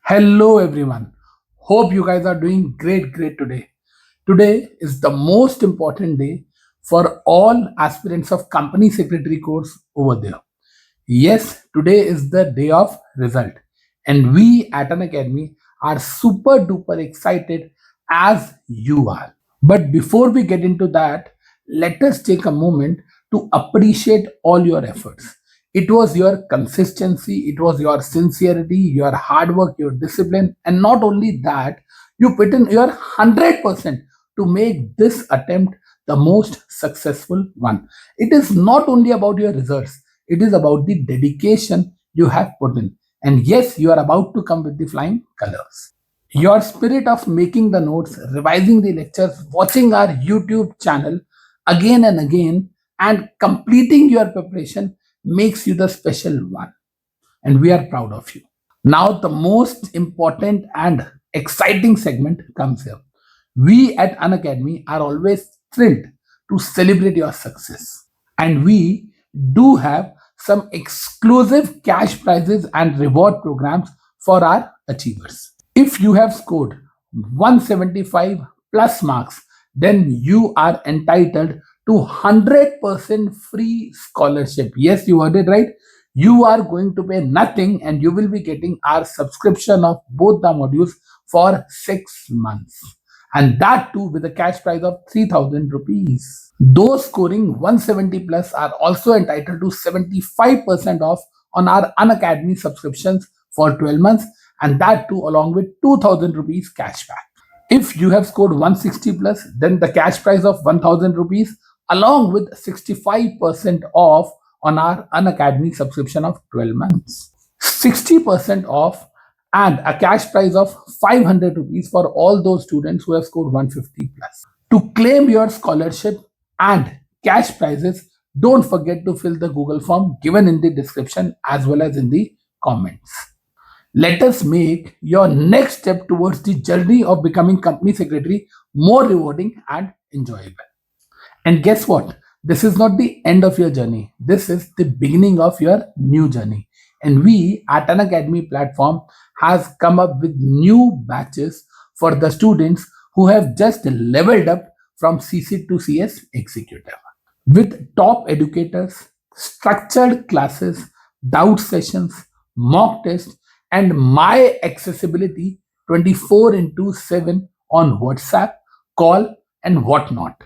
Hello everyone. Hope you guys are doing great today. Today is the most important day for all aspirants of company secretary course over there. Yes, today is the day of result and we at an academy are super duper excited as you are. But before we get into that, let us take a moment to appreciate all your efforts. It was your consistency, it was your sincerity, your hard work, your discipline, and not only that, you put in your 100% to make this attempt the most successful one. It is not only about your results, it is about the dedication you have put in. And yes, you are about to come with the flying colors. Your spirit of making the notes, revising the lectures, watching our YouTube channel again and again, and completing your preparation makes you the special one. And we are proud of you. Now, the most important and exciting segment comes here. We at Unacademy are always thrilled to celebrate your success. And we do have some exclusive cash prizes and reward programs for our achievers. If you have scored 175 plus marks, then you are entitled to 100% free scholarship. Yes, you heard it right. You are going to pay nothing and you will be getting our subscription of both the modules for 6 months. And that too with a cash prize of 3000 rupees. Those scoring 170 plus are also entitled to 75% off on our Unacademy subscriptions for 12 months, and that too along with 2000 rupees cashback. If you have scored 160 plus, then the cash price of 1000 rupees along with 65% off on our Unacademy subscription of 12 months. 60% off and a cash price of 500 rupees for all those students who have scored 150 plus. To claim your scholarship and cash prizes, don't forget to fill the Google form given in the description as well as in the comments. Let us make your next step towards the journey of becoming company secretary more rewarding and enjoyable. And guess what? This is not the end of your journey. This is the beginning of your new journey. And we at an academy platform has come up with new batches for the students who have just leveled up from CC to CS executive. With top educators, structured classes, doubt sessions, mock tests, and my accessibility 24 into 7 on WhatsApp, call, and whatnot.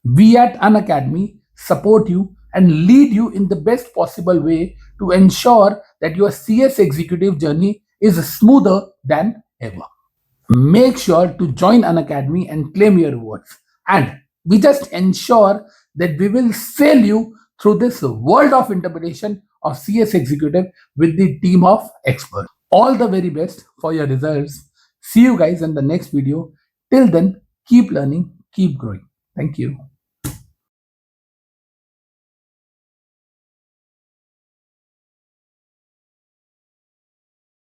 We at Unacademy support you and lead you in the best possible way to ensure that your CS executive journey is smoother than ever. Make sure to join Unacademy and claim your rewards. And we just ensure that we will sail you through this world of interpretation of CS executive with the team of experts. All the very best for your results. See you guys in the next video. Till then, keep learning, keep growing. Thank you.